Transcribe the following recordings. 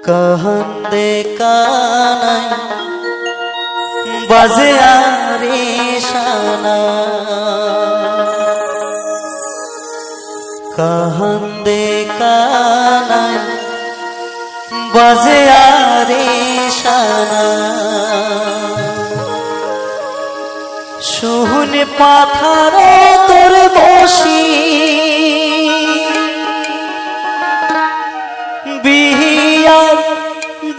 কান্দে কানাই বাজে আরে শানা, কান্দে কানাই বাজে আরে শানা। শুন পাথার তোর বসি বিহিয়ার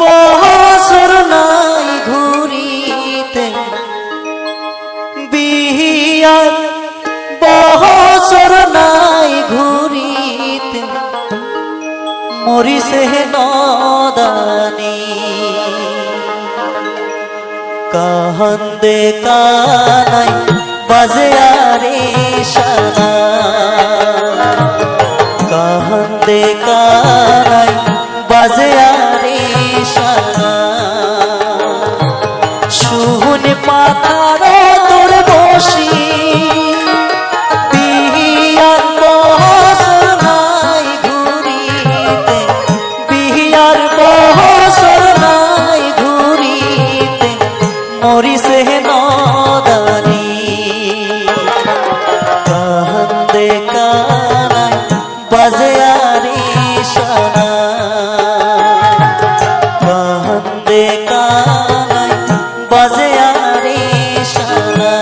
বছর নাই ঘুরিতে, বিহিয়ার বছর নাই ঘুরিতে মরিছে নদানি। কান্দে কানাই বাজে আরে শানা, কান্দে কানাই বাজে আরে শানা। শুন পাথার তোর বসি বিহিয়ার বছর নাই ঘুরিতে, বিহিয়ার বছর নাই ঘুরিতে মরিছে নদানি। কান্দে কানাই বাজে আরে শানা, কান্দে কানাই বাজে আরে শানা।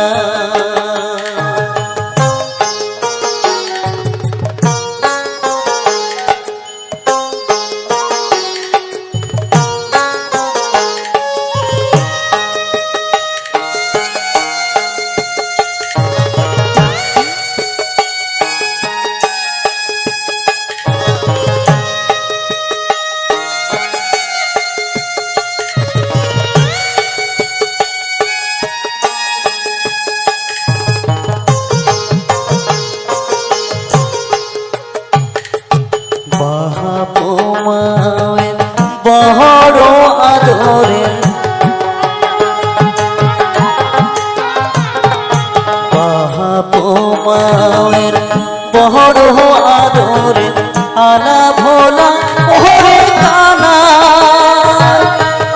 বড় আদরে বাহাপোমায়ের বড় আদরে আলা ভোলা ওরে কানা।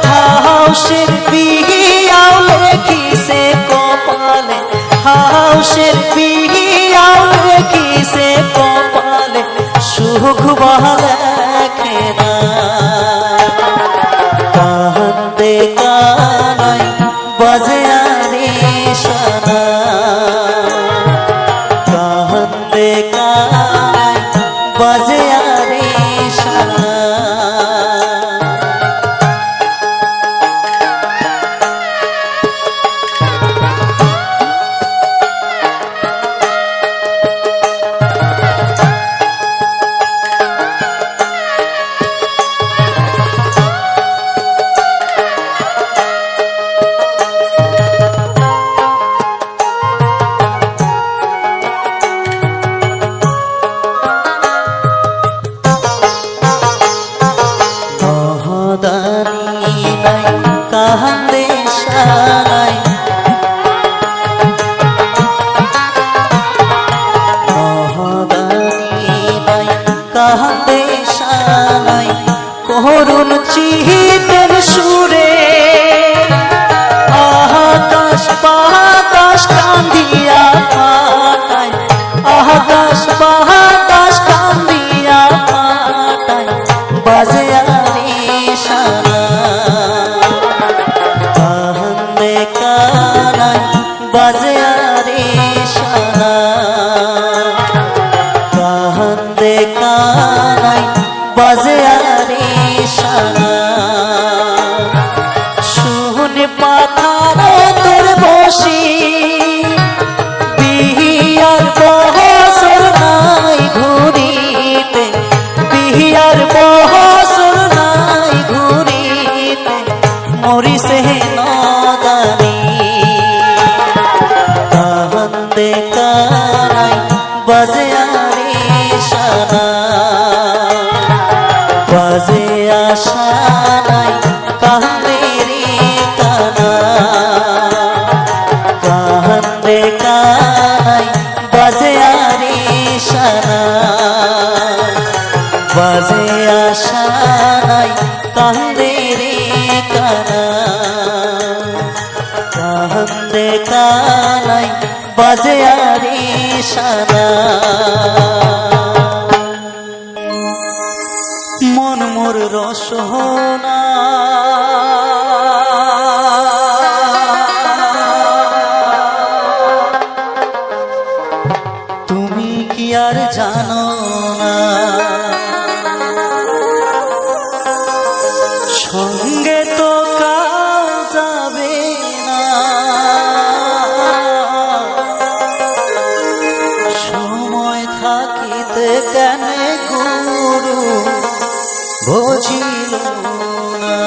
হাউসের বিহিয়াও লেখিছে কপালে, হাউসের বিহিয়াও লেখিছে কপালে সুখ বহালে খেনা। কান্দে কানাই বাজে আরে শানা, কান্দে কানাই বাজে আরে শানা। কান্দে শানাই মহদানি নাই, কান্দে শানাই করুণ চিতের সুরে আকাশ বাতাস কান্দিয়া ফাটায়, আকাশ বাতাস কান্দিয়া ফাটায় বাজে আরে শানা। কান্দে কানাই বাজে আরে শানা, কান্দে কানাই বাজে আরে শানা। শুন পাথার তোর বসি বিহিয়ার বছর নাই ঘুরিতে, বিহিয়ার বছর নাই ঘুরিতে মরিছে নদানি। কান্দে কানাই বাজে আরে শানা, বাজে আশানাই কান্দে রে কানা। কান্দে কানাই বাজে আরে শানা, বাজে আশা নাই। কান্দে রে কানাই, কান্দে কানাই বাজে আরে সানা। মন মোর রসনা তুমি কি আর জানো না, সঙ্গে তো কাল যাবে না, সময় থাকিতে কেন গুরু বুঝিল না।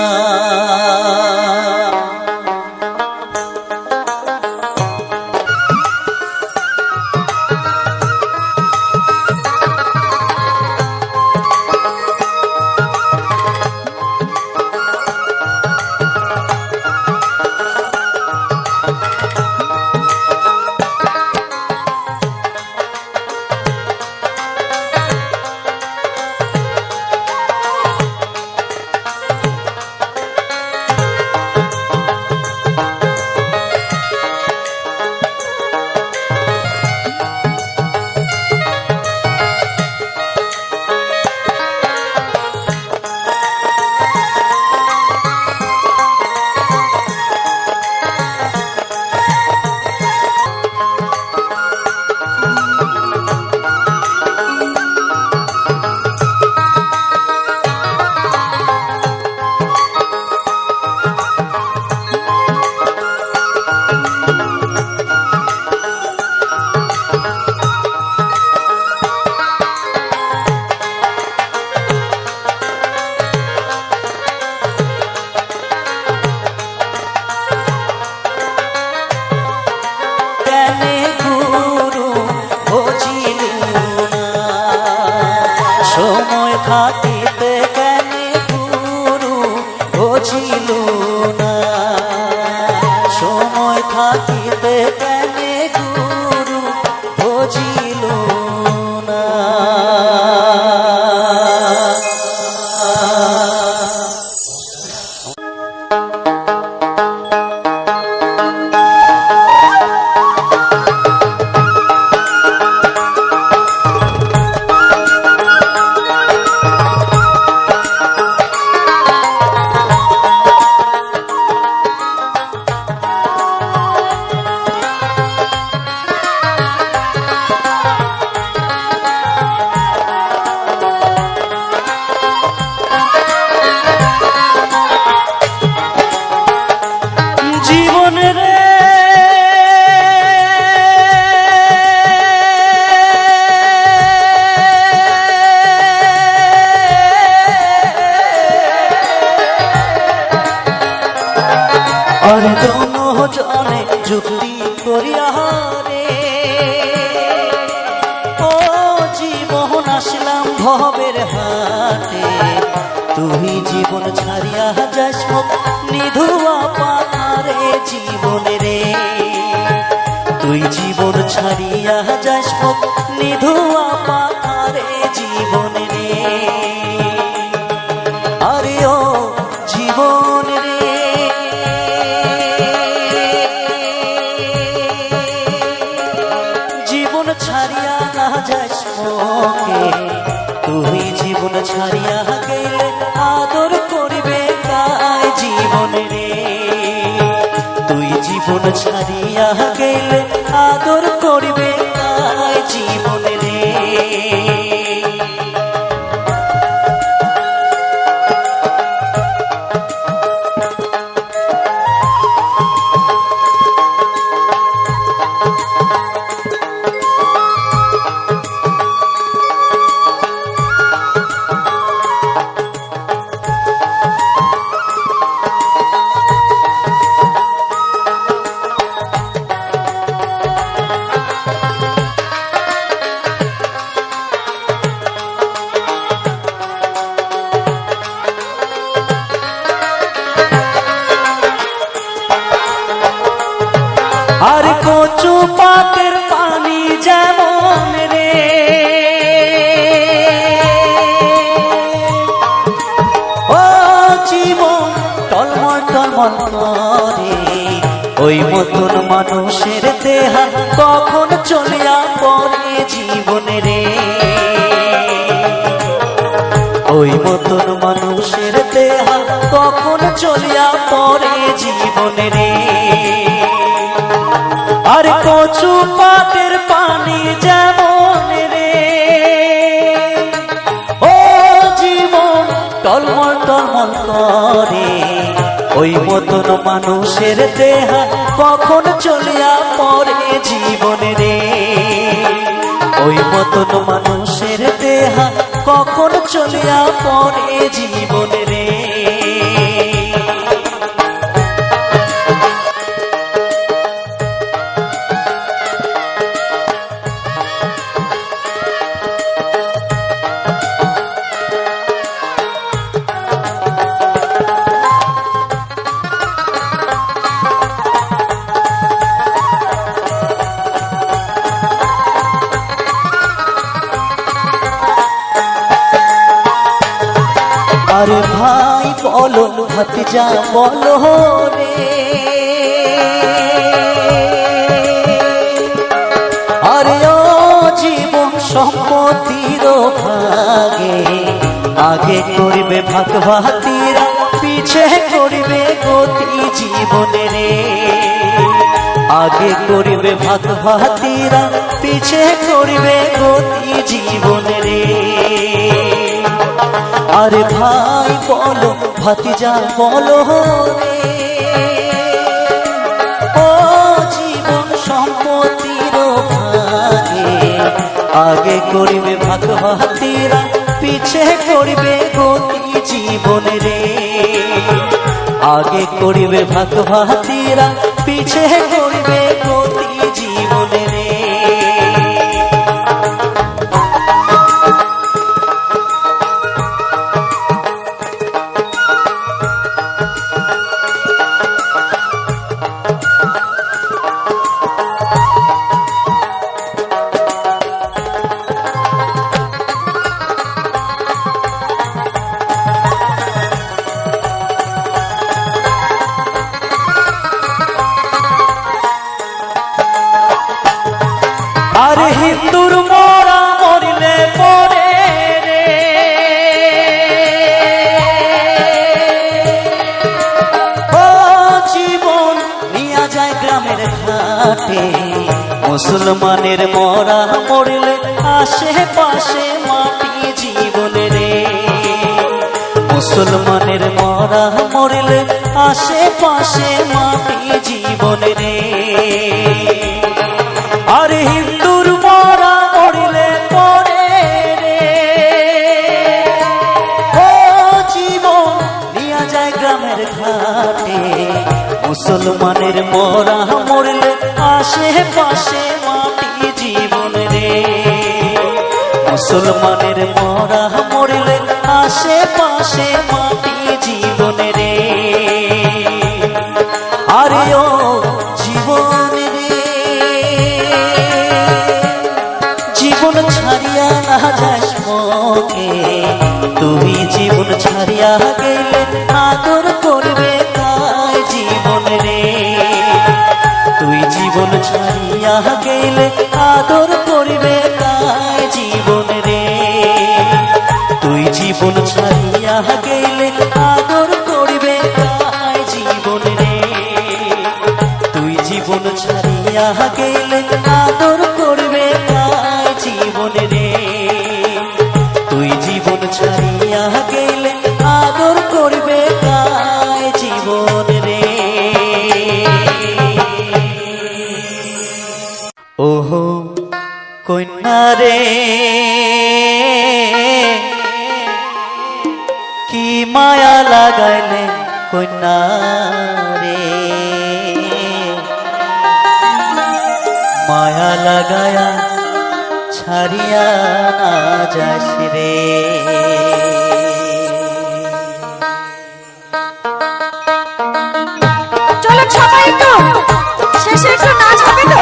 সময় থাকিতে কেন গুরু বুঝিল না, সময় থাকিতে কেন গুরু বুঝিল না। আরে দোনো জনে যুক্তি করিয়া রে, ও জীবন আসলাম ভবের হাটে, তুই জীবন ছাড়িয়া যাস মুখ নিধুয়া পারে জীবন রে, তুই জীবন ছাড়িয়া যাস মুখ নিধুয়া পারে জীবন রে। আরে ও জীবন রে, জীবন ছাড়িয়া না যাস মোকে, তুই জীবন ছাড়িয়া গেলে আদর করিবে কায় জীবন রে, তুই জীবন ছাড়িয়া গেলে আদর করিবে কায় জীবন রে। টলমল করে। ওই মতন মানুষের দেহা কখন চলিয়া পড়ে জীবনে রে। ওই মতন মানুষের দেহা কখন চলিয়া পড়ে জীবনে রে। আর কচু পাতের পানি যেমন রে, ও জীবন টলমল টলমল করে। ওই মতন মানুষের দেহা কখন চলিয়া পড়ে জীবনে রে। ওই মতন মানুষের দেহা কখন চলিয়া পড়ে জীবনে রে। আরে ভাই বলো ভাতিজা বলো রে, আরে ও জীবন সম্পত্তির ভাগে আগে করবে ভাগ ভাতিরা, পিছে করবে গতি জীবনে রে। আগে করবে ভাগ ভাতিরা, পিছে করবে গতি জীবনে রে। আরে ভাই বলো ভাতিজা বলো রে, ও জীবন সম্পত্তির ভাগে আগে করবে ভাগ ভাতিরা, পিছে করবে গতি জীবনে রে। আগে করবে ভাগ ভাতিরা, পিছে করবে গতি জীবনে রে। আরে হিন্দুর মরা মরিলে পরে রে, ও জীবন নিয়া যায় গ্রামের ঘাটে। মুসলমানের মরা মরিলে আশেপাশে মাটি জীবনে রে। মুসলমানের মরা মরিলে আশেপাশে মাটি জীবনে রে। আরে হিন্দুর মরা মরিলে পরে রে, ও জীবন নিয়া যায় গ্রামের ঘাটে। মুসলমানের মরা মরিলে আশেপাশে মাটি জীবন রে। মুসলমানের মরা মরিলে আশেপাশে মাটি জীবন রে। আরে ও জীবন রে, জীবন ছাড়িয়া না যাস মোকে। তুই জীবন ছাড়িয়া গেলে আদর করবে তাই জীবন রে। তুই জীবন ছাড়িয়া গেলে আদর করবে তাই জীবন রে। তুই জীবন ছাড়িয়া গেলে আদর করবে তাই জীবন রে। তুই জীবন ছাড়িয়া গেলে আদর করবে তাই জীবন রে। তুই জীবন ছাড়িয়া গেলে আদর করবে তাই জীবন রে। ওহো কন্যা রে, কি মায়া লাগাইলে কন্যা রে। মায়া লাগায়া ছাড়িয়া না যাস রে। চলো সবাই তো শেষে একটু নাচ হবে তো।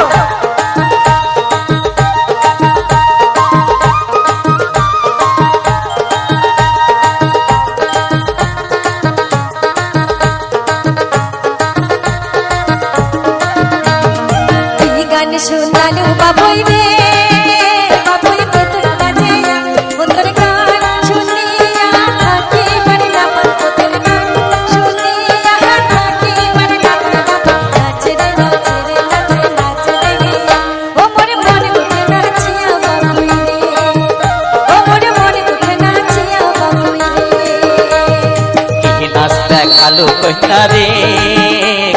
দেখালো কইনা রে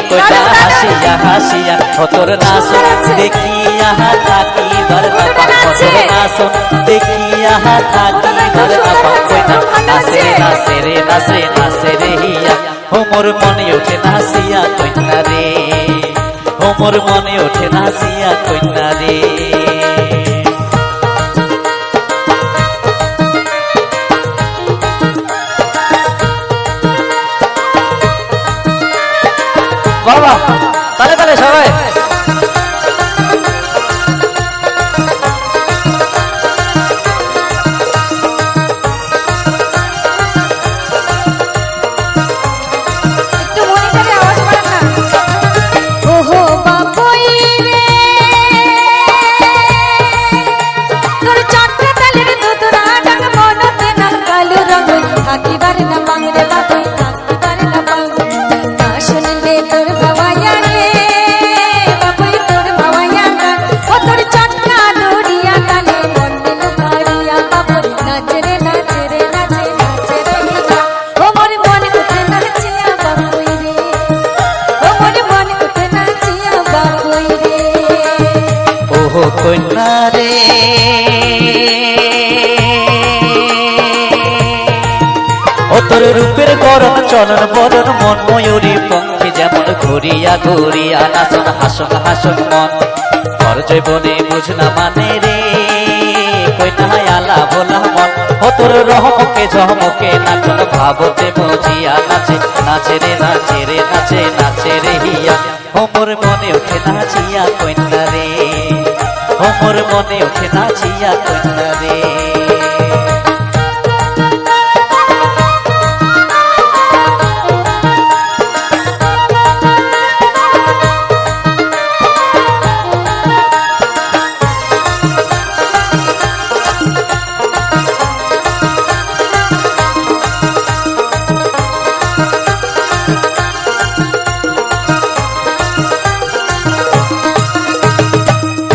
কইনা হাসিয়া হাসিয়া ও তোর নাচন দেখিয়া থাকি বার না পাই ও তোর নাচন দেখিয়া থাকি বার না পাই কইনা নাচে নাচে রে নাচে নাচে রে হিয়া ও মোর মনে ওঠে নাচিয়া কইনা রে ও মোর মনে ওঠে নাচিয়া কইনা রে বাবা তালে তালে সবাই একটু মনিটরে আওয়াজ বাড়ান না। ওহো বাবুই রে তোর চারটে তালের দুধরা ডাক মনতে না কালো রঙ থাকিবার না বাংরে বাবুই থাকিবার না বাং না শুনলে তোর বাবায়া রে বাবুই তোর বাবায়া গান ও তোর চারটা ডুরিয়া তালে মন দিল কারিয়া বাবুই নাচে রে নাচে রে নাচে নাচে রে হিয়া ও মোর মন উঠে নাচিয়া বাবুই রে ও মোর মন উঠে নাচিয়া বাবুই রে ওহো কইনা রে ও তোর রূপের গরম চলন বরণ মন ময়ূরী পঙ্খী যেমন ঘুরিয়া ঘুরিয়া নাচন হাসন হাসন মন ঘর জৈবনে বুঝনা মানে রে কইনা আলা ভোলা মন ও তোর রহমকে ঝমকে নাচন ভাবতে বুঝিয়া নাচে নাচে রে নাচে রে নাচে নাচে রে হিয়া ও মোর মনে ওঠে নাচিয়া কইনা রে ও মোর মনে ওঠে নাচিয়া কইনা রে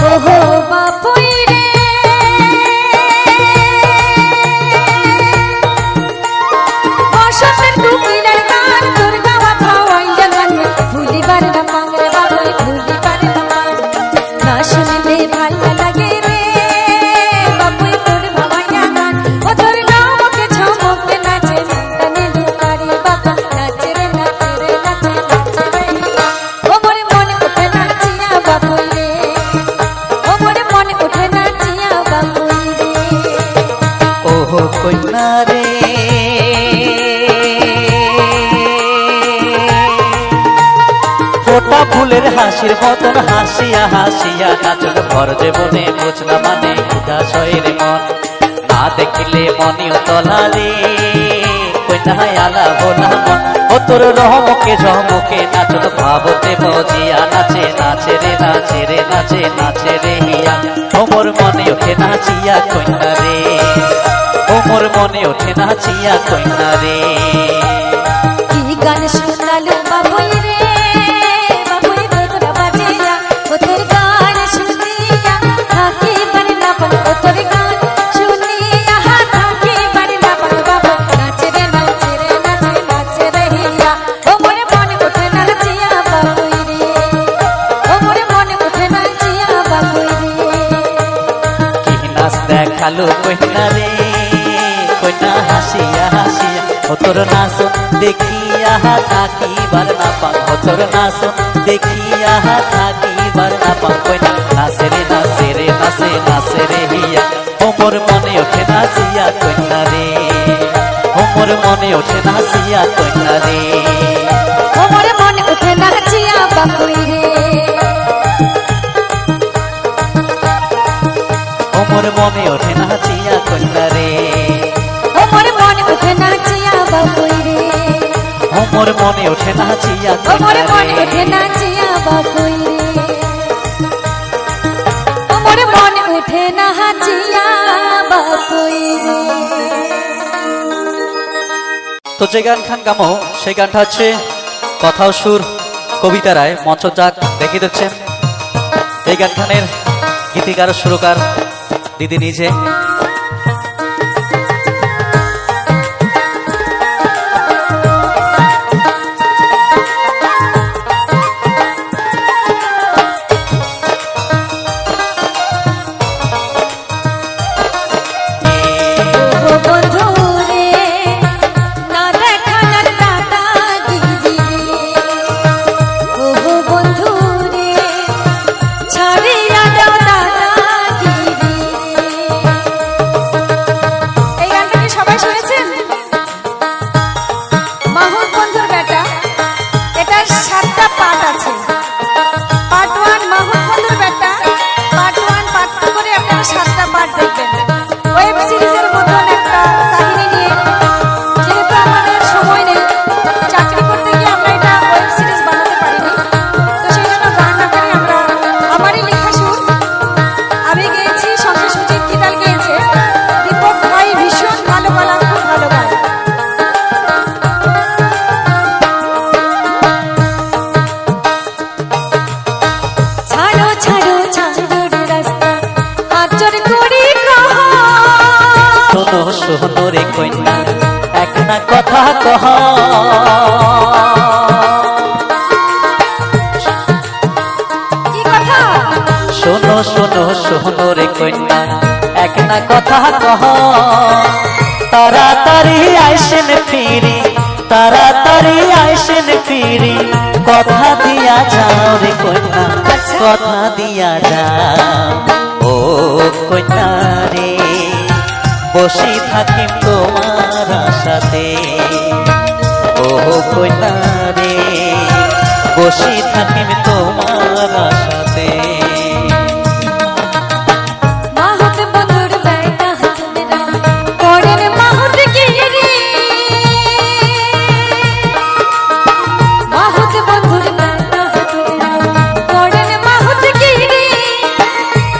ওহো বাবুই রে বসন্তের দুকিরার গান তোর গাওয়া খাওয়াইয়া গান ভুলিবার না পাংরে বাবুই ভুলিবার না পাং না শুনলে ভালো লাগে রে বাবুই তোর বাবাইয়া গান ও তোর গাওয়াকে ঝমকে নাচে মন্দানে লুকারি বাবা নাচে রে নাচে রে নাচে নাচে রে ও মোর মনে উঠে নাচিয়া বাবুই রে ও মোর মনে উঠে নাচিয়া বাবুই রে ওহো কইনা রে ফোটা ফুলের হাসির মতন হাসিয়া হাসিয়া নাচন ভর জীবনে বুঝনা মানে উদাসয়ের মন না দেখিলে মনিও তলা রে কইনা আলা ভোলা মন ও তোর রহমকে ঝমকে নাচন ভাবতে বুঝিয়া নাচে নাচে রে নাচে রে নাচে নাচে রে হিয়া ও মোর মনে ওঠে নাচিয়া কইনা রে ও মোর মনে ওঠে নাচিয়া কইনা রে কি গান শোনালো বাবুই রে বাবুই তোরা বাজিয়া ও তোর গান শুনিয়া থাকি পারে না পান ও তোর গান শুনিয়া থাকি পারে না পান বাবা নাচে রে নাচে রে নাচে নাচে রে হিয়া ও মোর মনে উঠে নাচিয়া বাবুই রে ও মোর মনে উঠে নাচিয়া বাবুই রে কি নাচ দেখালো কইনা রে কইনা হাসিয়া হাসিয়া ও তোর নাচ দেখিয়া থাকিবার না পান ও তোর নাচ দেখিয়া থাকিবার না পান কইনা নাচে রে নাচে রে নাচে নাচে রে হিয়া ও মোর মনে ওঠে নাচিয়া কইনা রে ও মোর মনে ওঠে নাচিয়া কইনা রে ও মোর মনে উঠে নাচিয়া বাবুই রে ও মোর মনে ওঠে নাচিয়া কইনা রে ও মোর মনে উঠে নাচিয়া বাবুই রে ও মোর মনে ওঠে নাচিয়া ও মোর কইনা মনে রে উঠে নাচিয়া বাবুই রে ও মোর মনে উঠে নাচিয়া বাবুই রে তো যে গান খান গামো সেই গানটা হচ্ছে কথা ও সুর কবিতা রায় মঞ্চজাত দেখিয়ে দিচ্ছেন এই গান খানের গীতিকার ও সুরকার দিদি নিজে কহ কি কথা? শোনো শোনো শোনো রে কন্যা এক না কথা কহ তাড়াতাড়ি আইসেন ফিরি তাড়াতাড়ি আইসেন ফিরি কথা দিয়া যাও রে কন্যা কথা দিয়া যাও ও কন্যা রে বসি থাকিম তোমার আশাতে ও কন্যা রে বসি থাকিম তোমার আশাতে মাহুত বন্ধুর বেটা হাতুরা করেন মাহুত গিরি মাহুত বন্ধুর বেটা হাতুরা করেন মাহুত গিরি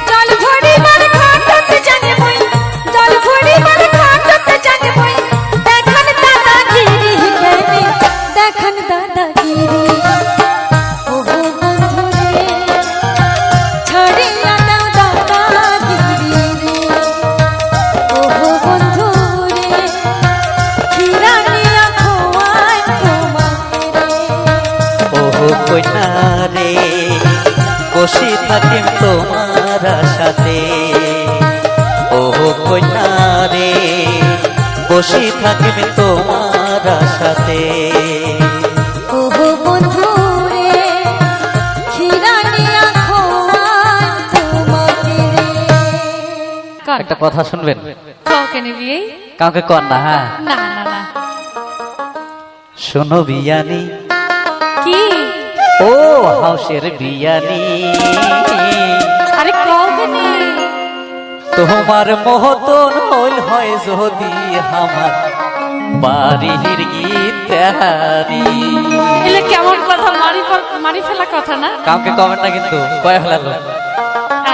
জল ভরি বার খাটত জানে বই জল ভরি বার খাটত জানে বই দেখান দাদাগিরি কেনে দেখান দাদাগিরি ওহো বন্ধুরে ছাড়িয়া দাও দাদাগিরি রে ওহো বন্ধুরে খিরানিয়া খোয়াই তোমাকে রে ওহো কন্যা রে বসি থাকিম তোমার আশাতে ওহো কন্যা রে বসি থাকিম তোমার আশাতে ওহো বন্ধুরে খিরানিয়া খোয়াই তোমাকে রে একটা কথা শুনবেন কাউকে নিবি কাউকে কর না হ্যাঁ না না না শোনো বিয়ানি কি ও হাউসের বিয়ানি আরে কাউকে নি তোমার মহতন হইল হয় যদি আমার বাড়ির গীত হারি এলে কেমন কথা মারি ফেলা কথা না কাউকে কমেন্ট না কিন্তু কয়ে ফেলালো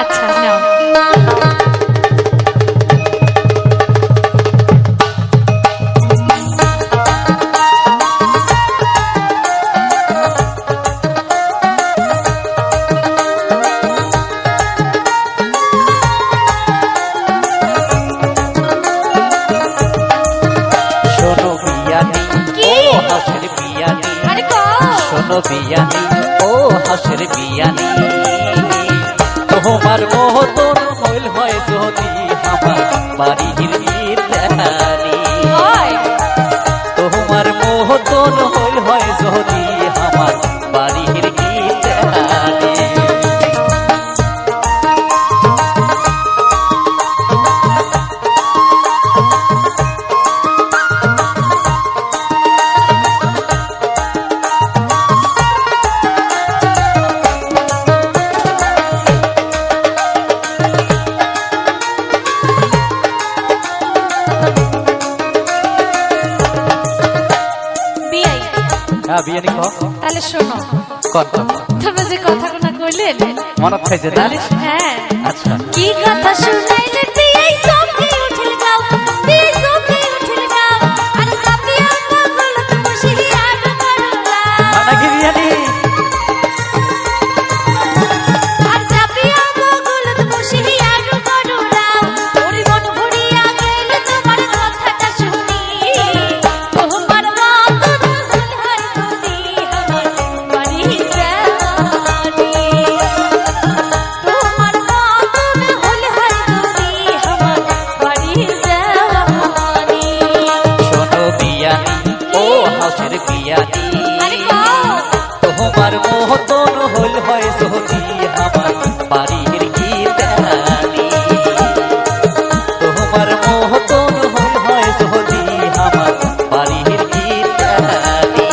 আচ্ছা নাও শোনো বিয়ানি কি? ও হাউসের বিয়ানি আরে কও শোনো বিয়ানি ও হাউসের বিয়ানি তোমার মহতন হইল হয় যদি আমার বাড়ির গীত হারি ওই তোমার মহতন হইল হয় যদি আমার বাড়ির গীত হারি বিয়াই হ্যাঁ বিয়ানি কহ তাহলে শোনো কর তোমরা যে কথাগুলো কইলেন মনত খাইছে না তাহলে হ্যাঁ আচ্ছা কি কথা শুনাইলে বিয়াই সবকে উঠিল গাও বিয়াই সবকে উঠিল গাও আর সাপিয়া পাগল বসি আড করলা নাকি বিয়ানি আর সাপিয়া পাগল বসি আড করলা ওরে মন ভরিয়া গেল তোমার কথাটা শুনি তোমার মত ভুল হয় যদি আমার বাড়ি যাওয়ানি তোমার মত ভুল হয় যদি আমার বাড়ি যাওয়ানি শোনো বিয়ানি ও হাউসের বিয়ানি আরে কও তোমার মহতন হইল হয় যদি আমার বাড়ির গীত হারি তোমার মহতন হইল হয় যদি আমার বাড়ির গীত হারি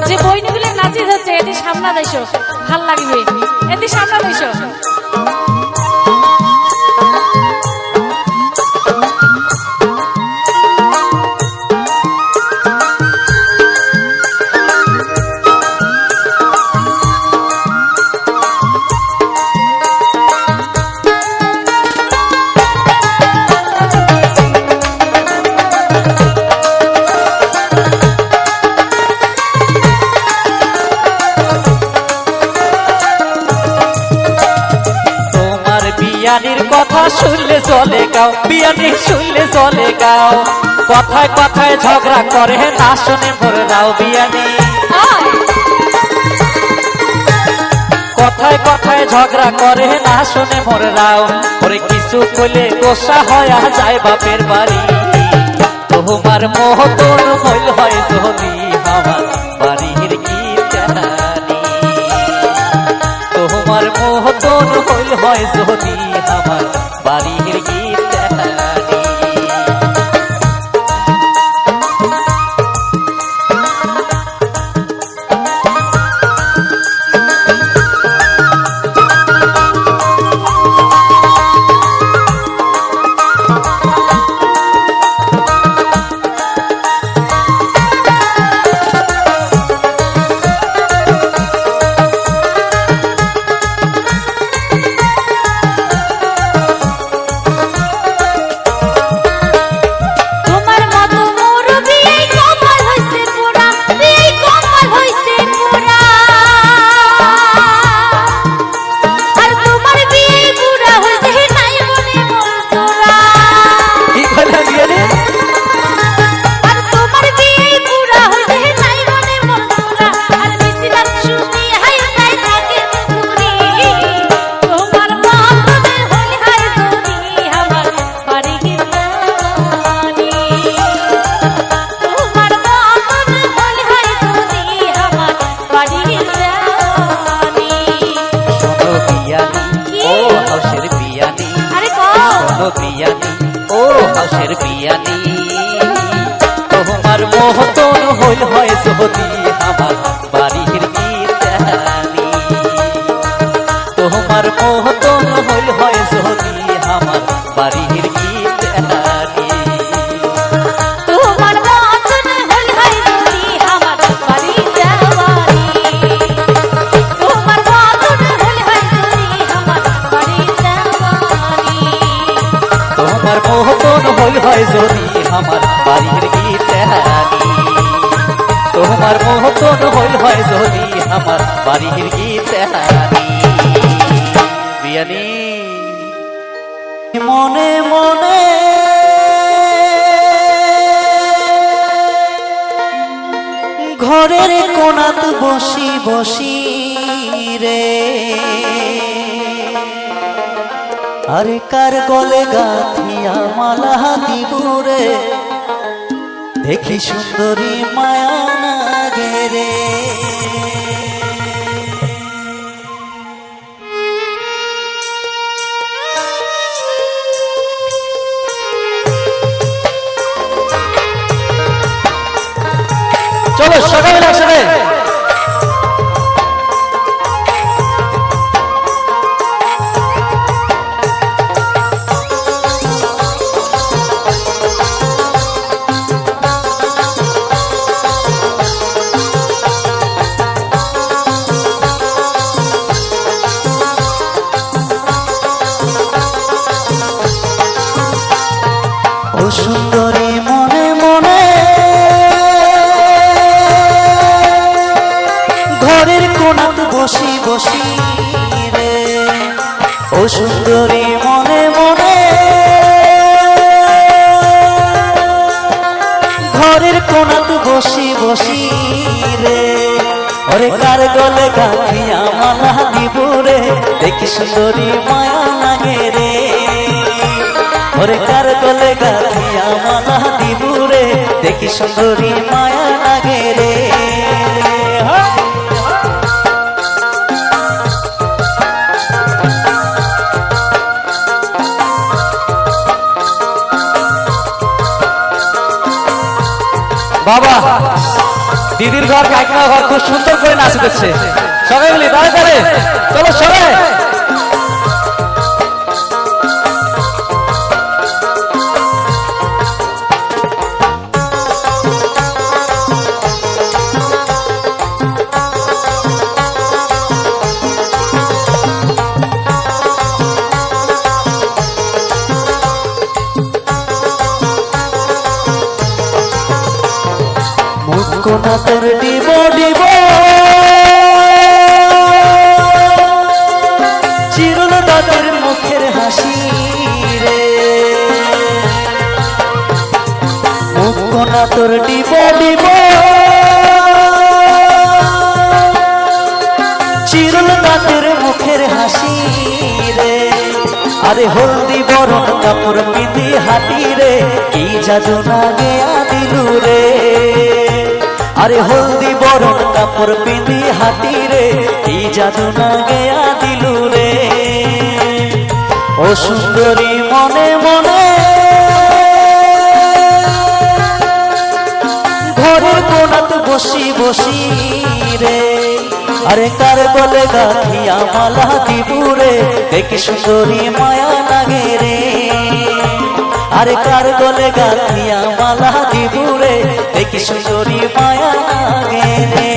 যে বইনগুলো নাচি যাচ্ছে এটি সামনে দেশো ভাল লাগবে এটি সামনে দেশো বিয়ানির কথা শুনলে চলে গাও, বিয়ানি শুনলে চলে গাও। কথায় কথায় ঝগড়া করে না শোনে মোর রাও বিয়ানি। কথায় কথায় ঝগড়া করে না শোনে মোর রাও। ওরে কিছু কইলে গোসা হয়া যায় বাপের বাড়ি। তোমার মহতন হইল হয় যদি আমার বাড়ির গীতানি। তোমার মহতন হইল হয় যদি আমার বাড়ির গীতানি। বিয়ানি ও হাউসের বিয়ানি। তোমার মহতন হইল হয় যদি আমার বাড়ির গীতানি। তোমার মহতন হইল হয় যদি আমার বাড়ির গীতানি। তোমার মতন হইল হয় যদি আমার বাড়ির দেওয়ানি। তোমার মতন হইল হয় যদি আমার বাড়ির দেওয়ানি। তোমার মহতন হইল হয় যদি আমার বাড়ির গীতানি। তোমার মহতন হইল হয় যদি আমার বাড়ির গীতানি। বিয়ানি মনে মনে ঘরের কোণাত বসি বসি রে, আরে কার গলে গাথিয়া মালা দিবুরে, দেখি সুন্দরী মায়া লাগে রে। চলো সকালে একসাথে সুন্দরী মনে মনে ঘরের কোণাত বসি বসি রে, ও সুন্দরী মনে মনে ঘরের কোণাত বসি বসি রে, ওরে কার গলে গাথিয়া মালা দিবুরে, দেখি সুন্দরী মায়া লাগে রে। ওরে কার গলে গাথিয়া মালা দিবুরে, দেখি সুন্দরী মায়া লাগে রে। বাবা দিদির ঘর কাকিমার ঘর খুব সুন্দর করে নাচ দিচ্ছে। সবাই মিলি দাঁড়ে দাঁড়ে চলো সবাই। কোনা তোর দিব দিব চিরল দাদের মুখের হাসি মুখটা তোর ডিব ডিব, চিরল দাঁতের মুখের হাসি রে। আরে হলদি বরণ কাপড় পিঁধি হাঁটি রে, কি জাদু না গেয়া দিলু রে। আরে হলদি বরণ কাপড় পিঁধি হাঁটি রে, কি জাদু না গেয়া দিলু রে। ও সুন্দরী মনে মনে ঘরের কোণাত বসি বসি রে। আরে কার গলে গাঁথিয়া মালা দিবুরে, দেখি সুন্দরী মায়া লাগে রে। আরে কার গলে গাঁথিয়া মালা দিবুরে, দেখি সুন্দরী মায়া লাগে রে।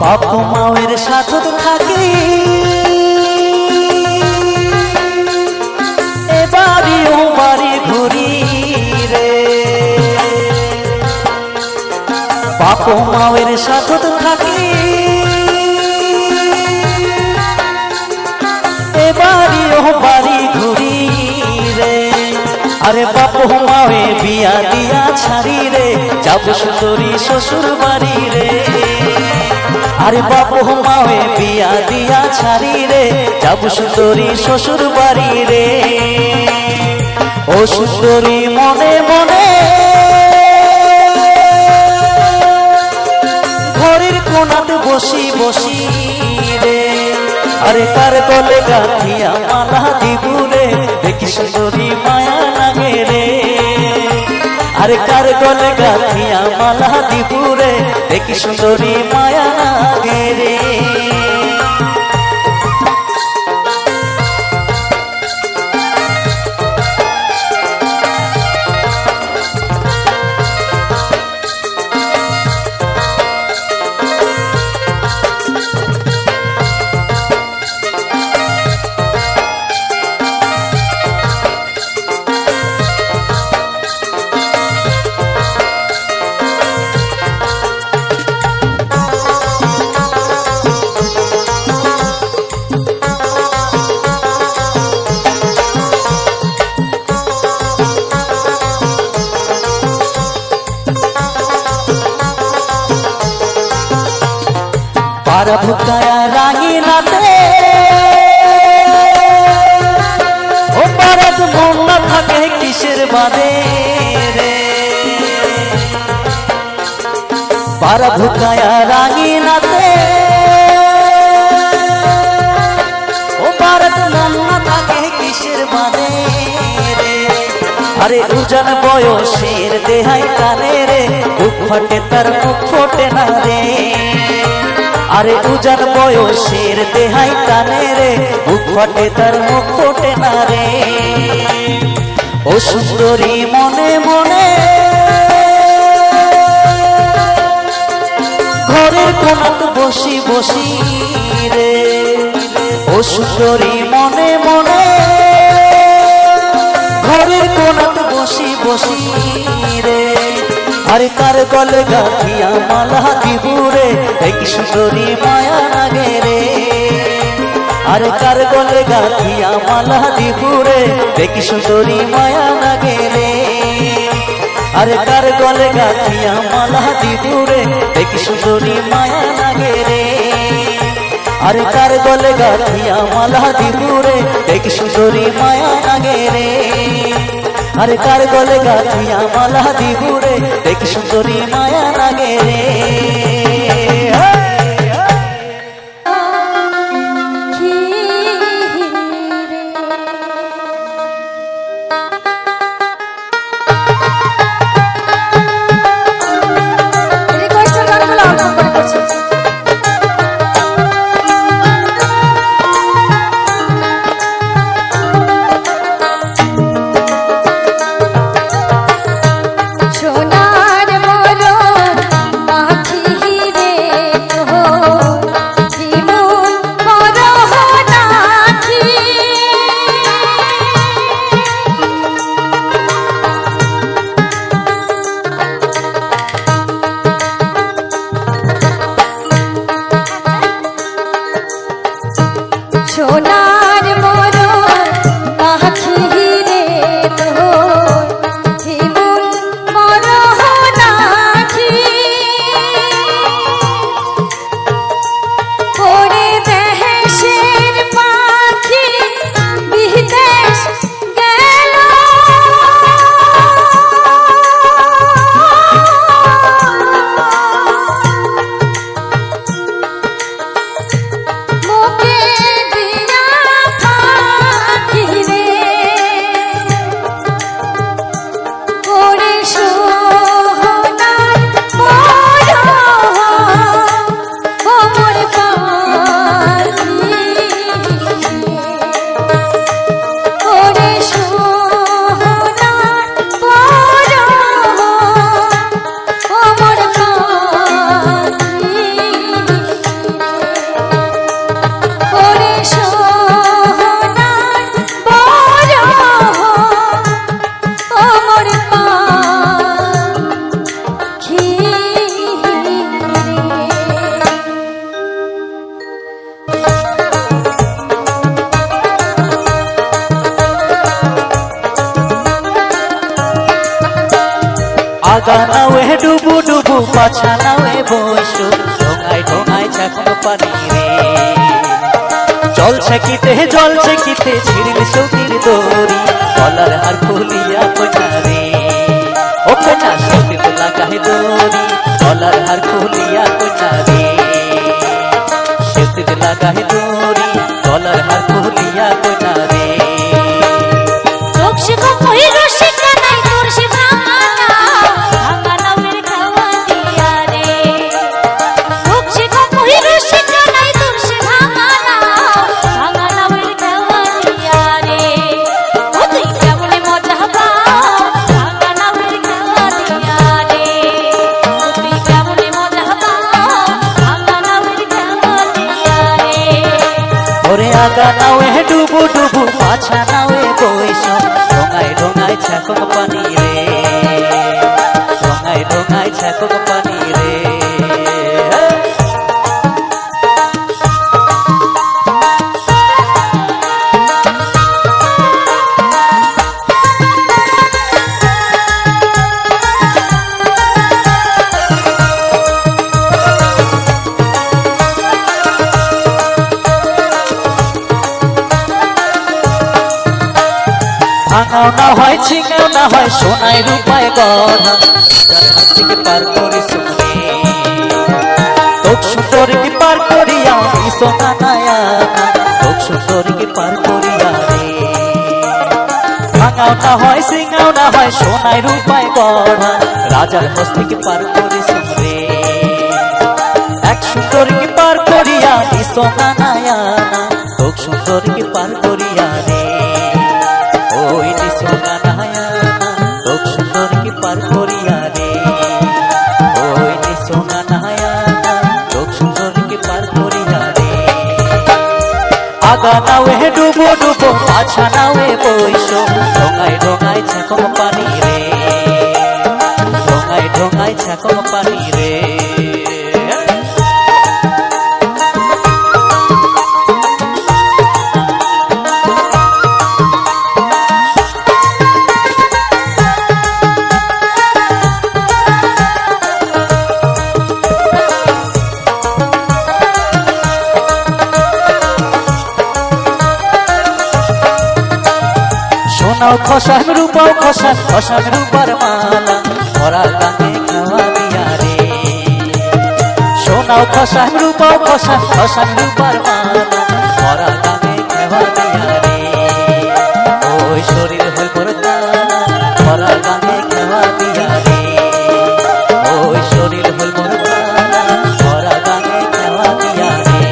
বাপ মায়ের সাথে থাকি এবারি ও বাড়ি ঘুরি রে। বাপ মায়ের সাথে থাকি এবারি ও বাড়ি ঘুরি রে। আরে বাপ মায়ে বিয়া দিয়া ছাড়ি রে, যাব সুন্দরী শ্বশুর বাড়ি রে। আরে বাপ মায়ে বিয়া দিয়া ছাড়ি রে, যাব সুন্দরী শ্বশুর বাড়ি রে। ও সুন্দরী মনে মনে ঘরের কোণাতে বসি বসি রে। আরে কার গলে গাঁথিয়া মালা দিবুরে, দেখি সুন্দরী মায়া লাগে রে। আরে কার গলে গাঁথিয়া মালা দিবুরে, দেখি সুন্দরী মায়া লাগে রে। পারা ভুকায়া রাঙি নাতে ও পারাত মন না থাকে কিসের বাদে রে। পারা ভুকায়া রাঙি নাতে ও পারাত মন না থাকে কিসের বাদে রে। আরে উজান বয়সের দেহাই কানে রে, বুক ফাটে তার মুখ ফোটে না রে। আরে উজান বয়সের দেহাই কানে রে, বুক ফাটে তার মুখ ফোটে না রে। ও সুন্দরী মনে মনে ঘরের কোণাত বসি বসি রে। ও সুন্দরী মনে মনে ঘরের কোণাত বসি বসি রে। আরে কার গলে গাঁথিয়া মালা দিবুরে, দেখি সুন্দরী মায়া লাগে রে। আরে কার গলে গাঁথিয়া মালা দিবুরে, দেখি সুন্দরী মায়া লাগে রে। আরে কার গলে গাঁথিয়া মালা দিবুরে, দেখি সুন্দরী মায়া লাগে রে। আরে কার গলে গাঁথিয়া মালা দিবুরে, দেখি সুন্দরী মায়া লাগে রে। আরে কার গলে গাঁথিয়া মালা দিবুরে, দেখি সুন্দরী মায়া লাগে রে। রিকোয়েস্টের গানগুলো অল্প করে সোনার মরণ পাখি রে তোর জীবন মরণাখি ওরে দেশের পাখি বিদেশ গেল মুখে দিয়া পাখি রে ওরে সোনার মরণ ওমর পাখি ওরে সোনার মরণ ওমর পাখি ওরে সোনার মরণ ওমর পাখি আগা নাওয়ে ডুবু ডুবু পাছা নাওয়ে বৈশু ঢোঙায় ঢোঙায় চাকম পানি রে জল ছেকিতে ছিড়িল সখীর দড়ি গলার হার খুলিয়া কইনা রে ও কইনা সখীর লাগাহে দড়ি গলার হার খুলিয়া কইনা রে সখীর লাগাহে দড়ি গলার হার খুলিয়া কইনা রে রক্ষিক কই রসিক নাই তোর সে ভাঙানা ভাঙানা মের খাওয়া দিয়া রে রক্ষিক কই রসিক নাই তোর সে ভাঙানা ভাঙানা মের খাওয়া দিয়া রে ও তুই কেমন মজা পাও ভাঙানা মের খাওয়া দিয়া রে ও তুই কেমন মজা পাও ভাঙানা মের খাওয়া দিয়া রে ওরে আগা নাওয়ে ডুবু ডুবু পাছা নাওয়ে বৈশু ঢোঙায় ঢোঙায় ছাকম পানি রে ঢোঙায় ঢোঙায় ছাকম পানি রে ভাঙাও না হয় ছিঙেও না হয় সোনায় রূপায় গড়া যার হাত থেকে পার করি সুরে তোক সুন্দরীকে পার করিয়া এই সোনা নায়া তোক সুন্দরীকে পার করিয়া রে ভাঙাও না হয় ছিঙেও না হয় সোনায় রূপায় গড়া রাজার হাত থেকে পার করি সুরে এক সুন্দরীকে পার করিয়া এই সোনা নায়া তোক সুন্দরীকে পার করিয়া রে ওই সোনা নায়া তোক সুন্দরীকে পার করিয়া রে ওই সোনা নায়া তোক সুন্দরীকে পার করিয়া রে আগা নাওয়ে ডুবো ডুবো পাছা নাওয়ে বৈশো ঢোঙায় ঢোঙায় ছাকম পানি রে ঢোঙায় ঢোঙায় ছাকম পানি রে সোনাও খসান রূপাও খসান খসান রূপার মালা ভরা গানে খাওয়া দিয়া রে সোনাও খসান রূপাও খসান খসান রূপার মালা ভরা গানে খাওয়া দিয়া রে ওই শরীর হই পড়তা ভরা গানে খাওয়া দিয়া রে ওই শরীর হই পড়তা ভরা গানে খাওয়া দিয়া রে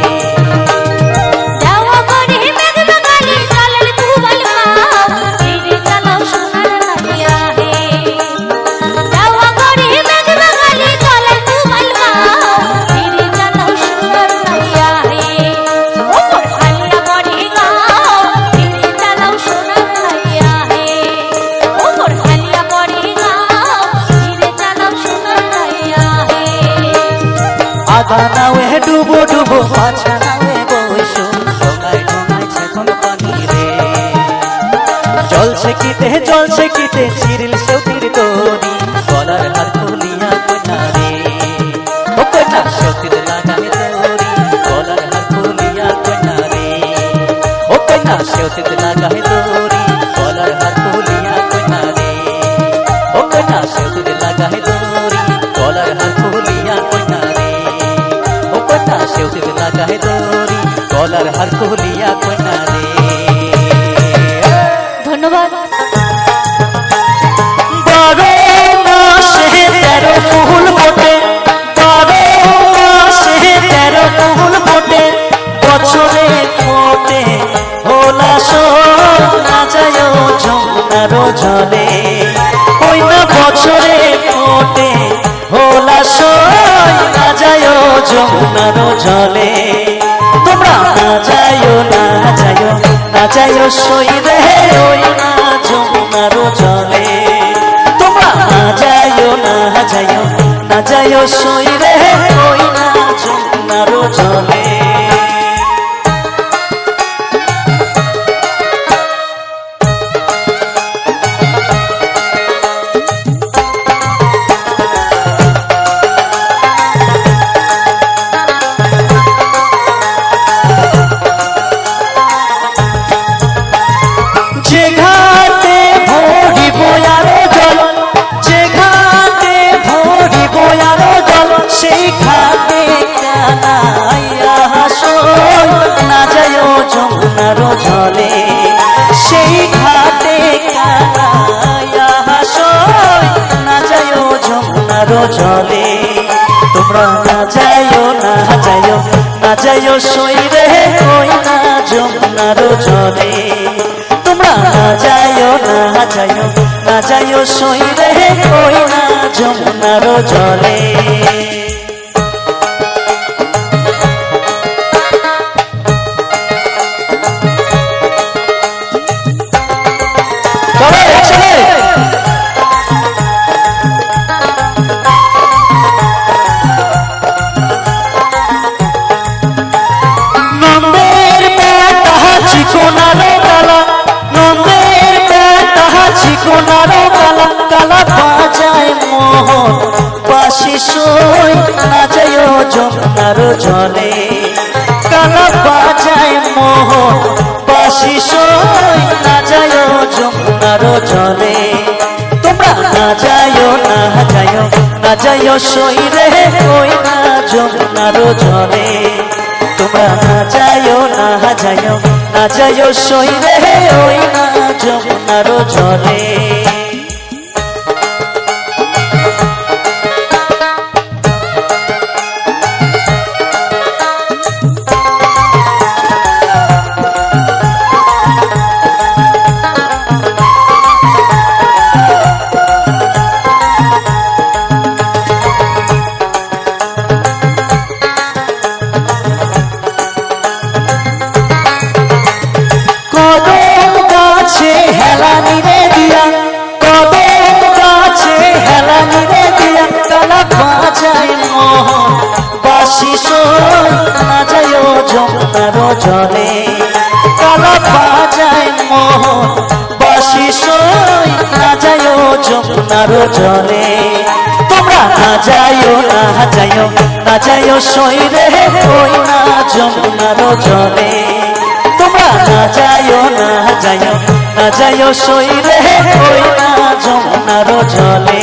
যাওয়া করে মেঘবাগালি চলের তুবাল পাও ধীরে চালাও সোনার লাগিয়া হে যাওয়া করে মেঘবাগালি চলের তুবাল পাও ধীরে চালাও সোনার লাগিয়া হে চলছে কিতে চিরিল সৌতির তরি গলার হার খুলিয়া কইনা রে ও কইনা সৌতির লাগাহে তরি গলার হার খুলিয়া কইনা রে ও কইনা সৌতির লাগাহে তরি গলার হার খুলিয়া কইনা রে ও কইনা সৌতির লাগাহে তরি গলার হার খুলিয়া কইনা রে ও কইনা সৌতির লাগাহে তরি গলার হার খুলিয়া কইনা রে। ধন্যবাদ। ফুল ফোটে 12 মাসে 13 ফুল ফোটে বছরে ফোটে ভোলা না যায় যমুনার জলে ওই না বছরে ফোটে ভোলা না যায় যমুনার জলে তোমরা না যায় না যায় সই রে ওই না যমুনার জলে তোমরা না যায় না যায় সই রে ওই না যমুনার জলে। যে ঘাটে ভরিব আরো জল যে ঘাটে ভরিব আরো জল সেই ঘাটে কানাইয়া হাসল না যায় যমুনার জলে সেই ঘাটে কানাইয়া হাসল না যায় যমুনার জলে তোমরা না যায় না যায় সই রে ওই না যমুনার জলে তোমরা না যায় না যায় সই রে ওই না যমুনার জলে। নন্দের বেটা চিকোনারে কালা নন্দের বেটা চিকোনারে কালা কালা বাজায় মোহন বাসি সই না যায় যমুনার জলে কালা বাজায় মোহন বাসি সই না যায় যমুনার জলে তোমরা না যায় না যায় সই রে ওই না যমুনার জলে তোমরা না যায় না যায় সই রে ওই না যমুনার জলে। কদম গাছে হেলানি রে দিয়া কদম গাছে হেলানি রে দিয়া কালা বাজায় মোহন বাসি সই না যায় যমুনার জলে কালা বাজায় মোহন বাসি সই না যায় যমুনার জলে তোমরা না যায় না যায় সই রে ওই না যমুনার জলে তোমরা না যায় না যায় সই রে ওই না যমুনার জলে।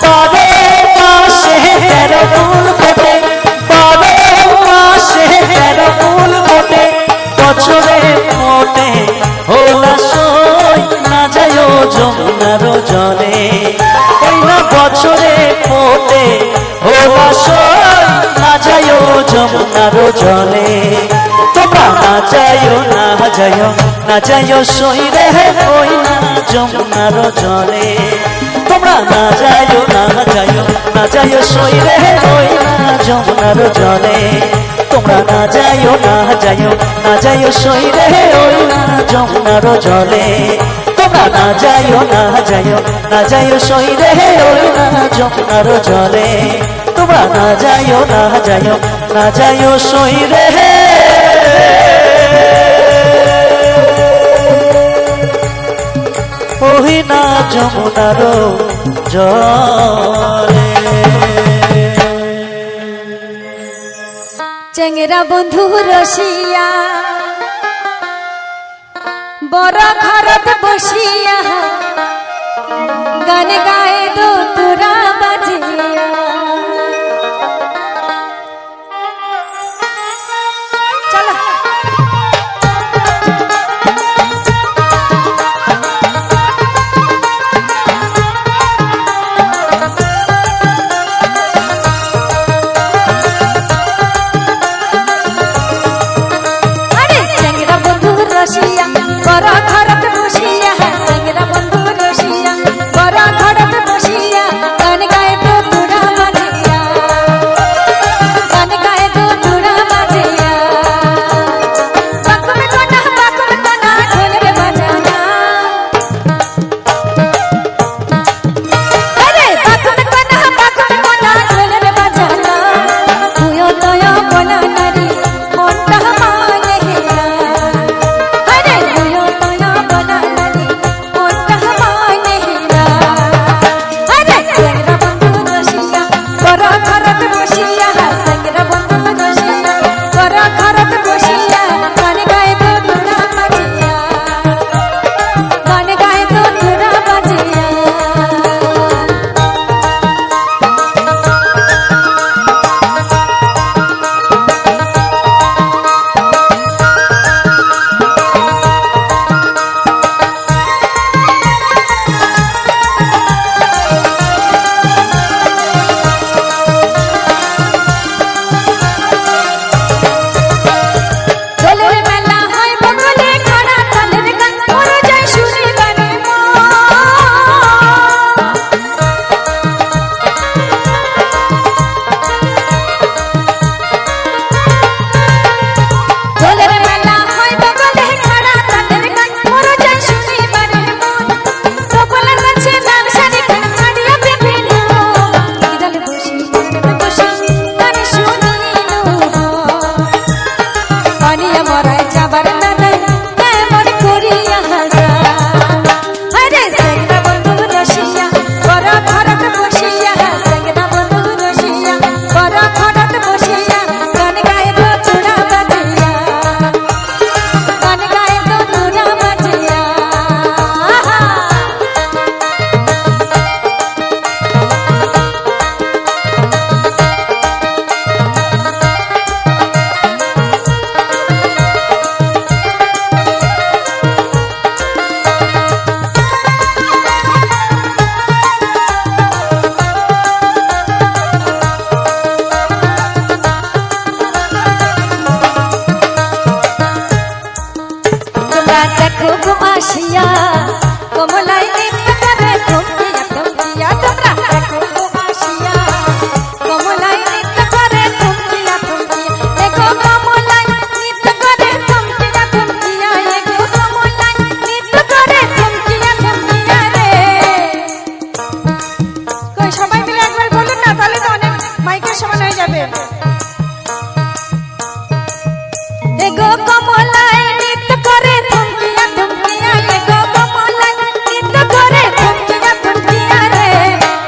12 মাসে 13 ফুল ফোটে 12 মাসে 13 ফুল ফোটে বছরে ফোটে ভোলা সই না যায় যমুনার জলে ওই না বছরে ফোটে ভোলা সই না যায় যমুনার জলে তোমরা না যায় সই রে ওই না যমুনার জলে তোমরা না যায় সই রে ওই না যমুনার জলে তোমরা না যায় সই রে ওই না যমুনার জলে তোমরা না যায় সই রে ওই না যমুনার জলে তোমরা না যায় সই রে। যমুনার জলে। চেংরা বন্ধু রসিয়া বড় ঘরত বসিয়া গান গায়ে দো তোরা বাজিয়া। চলো রসিয়া বড় ঘরত বসিয়া চেংরা বন্ধু রসিয়া বড় ঘরত বসিয়া গান গায়ে তো তোরা বাজিয়া গান গায়ে তো তোরা বাজিয়া। বাকুমে কোনা ঢোলের বাজানা আরে বাকুমে কোনা ঢোলের বাজানা তুইও তোয়া বলা নারী মনটা মানে হেরা। আসিয়া কমলাই নৃত্য করে থমকিয়া থমকিয়া তোমরা দেখো গো আসিয়া কমলাই নৃত্য করে থমকিয়া থমকিয়া দেখো কমলাই নৃত্য করে থমকিয়া থমকিয়া দেখো কমলাই নৃত্য করে থমকিয়া থমকিয়া রে। কই সবাই মিলে একবার বলুন না, তাহলে তো অনেক মাইকের সমান হয়ে যাবে। দেখো কমলাই নৃত্য করে থমকিয়া থমকিয়া দেখো কমলাই নৃত্য করে থমকিয়া থমকিয়া রে।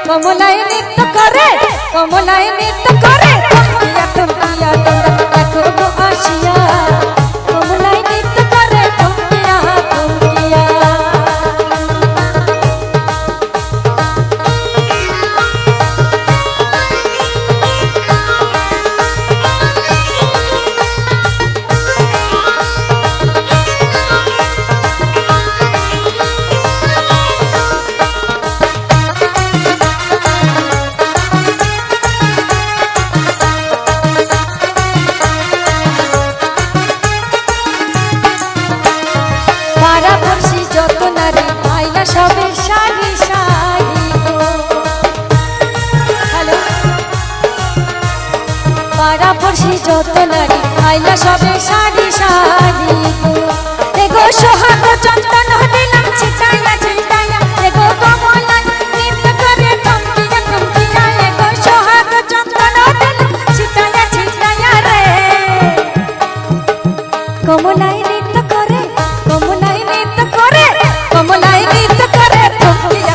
কমলাই নৃত্য করে কমলাই নৃত্য করে থমকিয়া থমকিয়া তোমরা দেখো গো আসিয়া কমলাই নৃত্য করে থমকিয়া থমকিয়া। সবে শাড়ি শাড়ি গো, হ্যালো পাড়া পড়শি যত নারী আইলা সবে শাড়ি শাড়ি গো। দেখো সোহাগ চন্দন দিলাম ছিটাইয়া ছিটাইয়া দেখো কমলাই নৃত্য করে থমকিয়া থমকিয়া দেখো সোহাগ চন্দন দিলাম ছিটাইয়া ছিটাইয়া রে। কমলাই নৃত্য করে কমলাই নৃত্য করে কমলাই নৃত্য করে থমকিয়া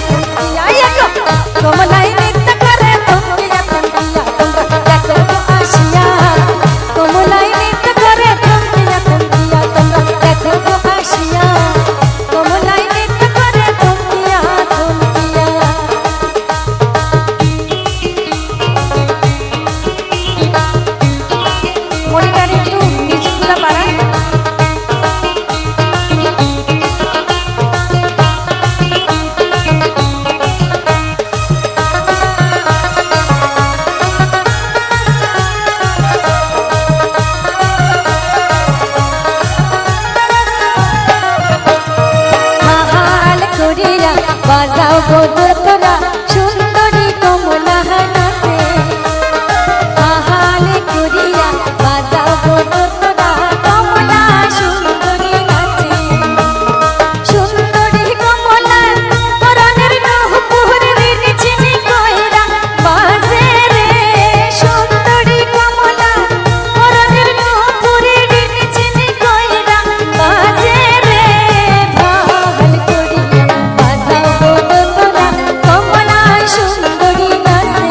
গো তোরা সুন্দরী কমলা নাচে আহালে করিয়া বাজাও গো তোরা কমলা সুন্দরী নাচে সুন্দরী কমলা পরাণের নহপুরে দিন চিনি কইরা বাজে রে সুন্দরী কমলা পরাণের নহপুরে দিন চিনি কইরা বাজে রে ভাল করিয়া বাজাও গো তোরা কমলা সুন্দরী নাচে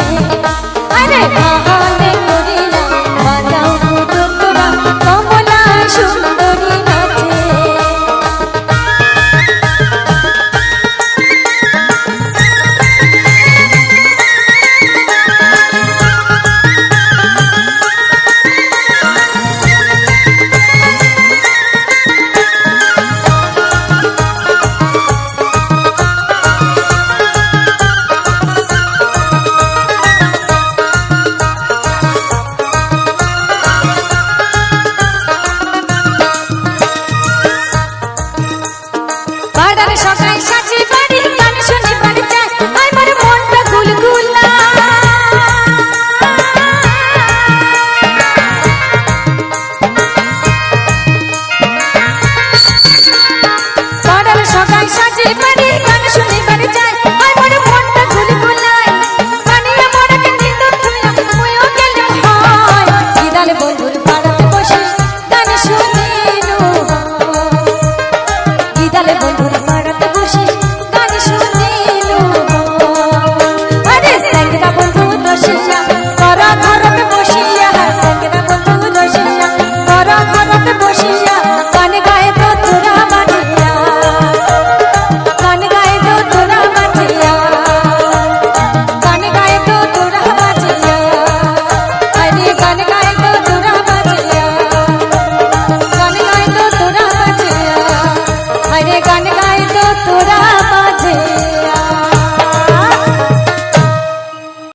আরে আহালে করিয়া বাজাও গো তোরা কমলা সুন্দরী নাচে বাড়ার সকাই সাজি বাড়ি গান শুনি বাড়ি যায় আমার মনটা গুলগুলা বাড়ার সকাই সাজি বাড়ি গান শুনি বাড়ি যায় আমার মনটা গুলগুলায় বানিয়ে মনকে নিত তুইলা মুইও গেলাম হয় দিদালে বন্ধুর পাড়াতে বসে গান শুনিনু দিদালে বন্ধুর পাড়াতে বসে গান শুনিনু আরে স্যাংরা বন্ধু রসিয়া করা ঘরতে বসিয়া স্যাংরা বন্ধু রসিয়া করা ঘরতে বসিয়া গান গায়ে তো তোরা বাজিয়া গান গায়ে তো তোরা বাজিয়া গান গায়ে তো তোরা বাজিয়া আরে গান গায়ে তো তোরা বাজিয়া গান গায়ে তো তোরা বাজিয়া আরে গান